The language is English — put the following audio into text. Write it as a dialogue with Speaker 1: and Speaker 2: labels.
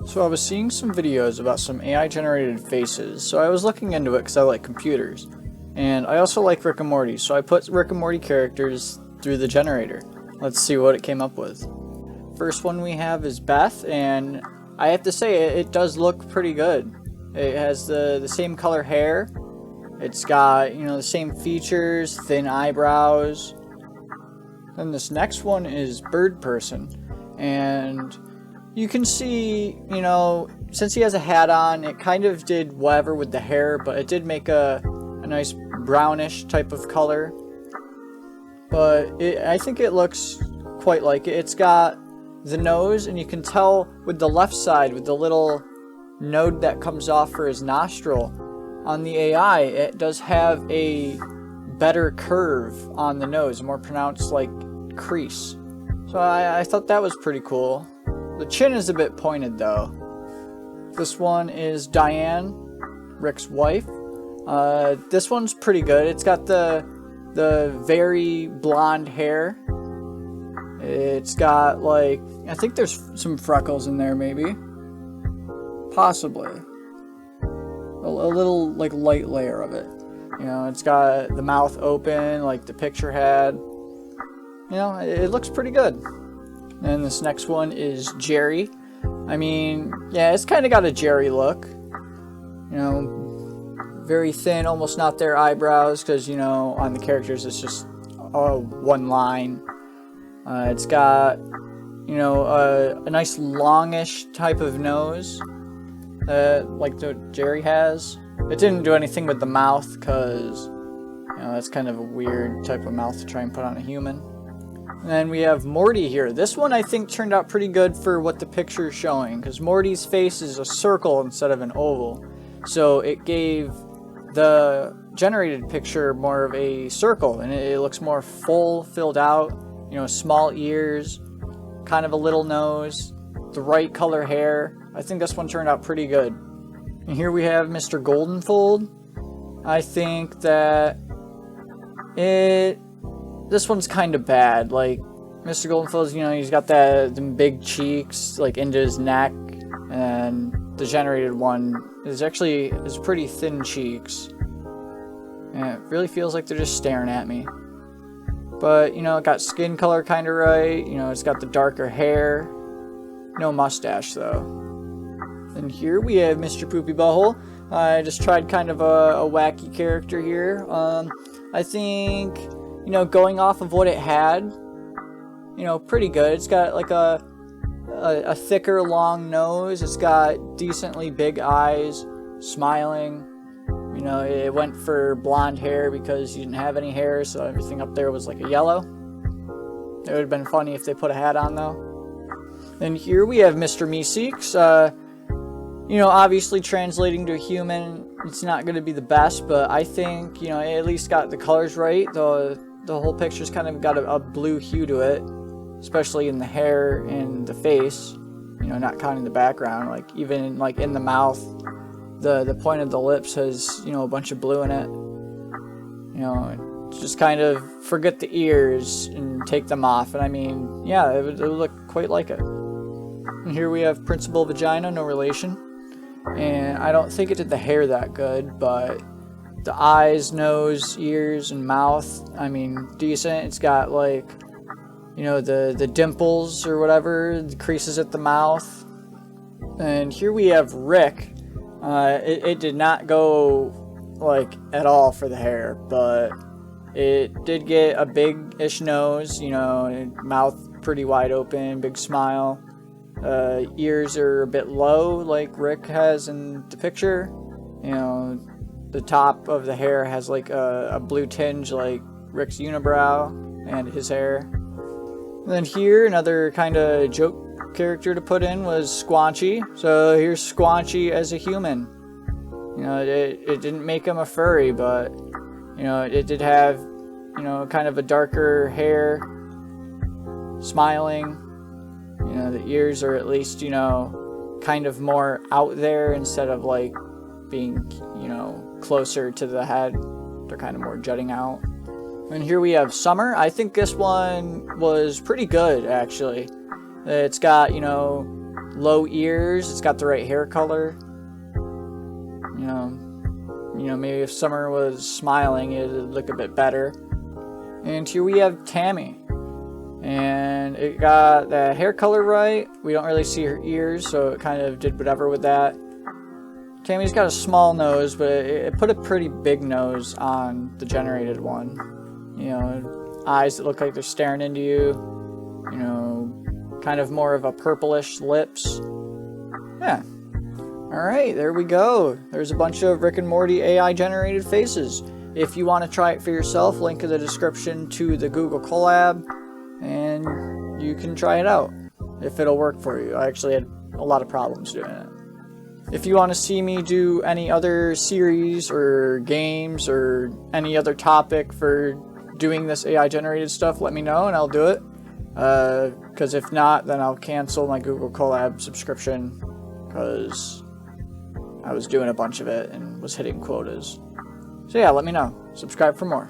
Speaker 1: So I was seeing some videos about some AI generated faces, so I was looking into it because I like computers. And I also like Rick and Morty, so I put Rick and Morty characters through the generator. Let's see what it came up with. First one we have is Beth, and I have to say it does look pretty good. It has the same color hair. It's got, the same features, thin eyebrows. Then this next one is Bird Person, and you can see, since he has a hat on, it kind of did whatever with the hair, but it did make a nice brownish type of color. But I think it looks quite like it. It's got the nose, and you can tell with the left side, with the little node that comes off for his nostril, on the AI, it does have a better curve on the nose, a more pronounced like crease. So I thought that was pretty cool. The chin is a bit pointed though. This one is Diane, Rick's wife. This one's pretty good. It's got the very blonde hair. It's got like, I think there's some freckles in there maybe. Possibly. A little like light layer of it. It's got the mouth open like the picture had. It looks pretty good. And this next one is Jerry. I mean, yeah, it's kind of got a Jerry look. Very thin, almost not their eyebrows, because, on the characters it's just one line. It's got, a nice longish type of nose, like the Jerry has. It didn't do anything with the mouth, because, that's kind of a weird type of mouth to try and put on a human. And then we have Morty here. This one I think turned out pretty good for what the picture is showing, because Morty's face is a circle instead of an oval. So it gave the generated picture more of a circle, and it looks more full, filled out, small ears, kind of a little nose, the right color hair. I think this one turned out pretty good. And here we have Mr. Goldenfield. I think that this one's kind of bad. Like, Mr. Goldenfield's, he's got them big cheeks, like, into his neck, and the generated one is pretty thin cheeks. And it really feels like they're just staring at me. But, it got skin color kind of right. It's got the darker hair. No mustache, though. And here we have Mr. Poopy Butthole. I just tried kind of a wacky character here. I think, going off of what it had, pretty good. It's got like a thicker, long nose. It's got decently big eyes, smiling. It went for blonde hair because you didn't have any hair, so everything up there was like a yellow. It would have been funny if they put a hat on, though. And here we have Mr. Meeseeks. Obviously translating to a human, it's not going to be the best, but I think, it at least got the colors right. The whole picture's kind of got a blue hue to it, especially in the hair and the face, not counting the background. Like, even like in the mouth, the point of the lips has, a bunch of blue in it. Just kind of forget the ears and take them off. And I mean, yeah, it would look quite like it. And here we have Principal Vagina, no relation. And I don't think it did the hair that good, but the eyes, nose, ears, and mouth, I mean, decent. It's got like, the dimples or whatever, the creases at the mouth. And here we have Rick. It did not go like at all for the hair, but it did get a big-ish nose, mouth pretty wide open, big smile. Ears are a bit low like Rick has in the picture. The top of the hair has like a blue tinge like Rick's unibrow and his hair. And then here, another kind of joke character to put in was Squanchy. So here's Squanchy as a human. It didn't make him a furry, but it did have kind of a darker hair, smiling. The ears are at least kind of more out there instead of like being closer to the head. They're kind of more jutting out. And here we have Summer. I think this one was pretty good, actually. It's got, low ears. It's got the right hair color. You know, maybe if Summer was smiling, it'd look a bit better. And here we have Tammy. And it got the hair color right. We don't really see her ears, so it kind of did whatever with that. Tammy's got a small nose, but it put a pretty big nose on the generated one. You know, eyes that look like they're staring into you. You know, kind of more of a purplish lips. Yeah. Alright, there we go. There's a bunch of Rick and Morty AI generated faces. If you want to try it for yourself, link in the description to the Google collab, and you can try it out if it'll work for you. I actually had a lot of problems doing it. If you want to see me do any other series or games or any other topic for doing this AI generated stuff, let me know and I'll do it. Because if not, then I'll cancel my Google collab subscription, because I was doing a bunch of it and was hitting quotas. So yeah, let me know. Subscribe for more.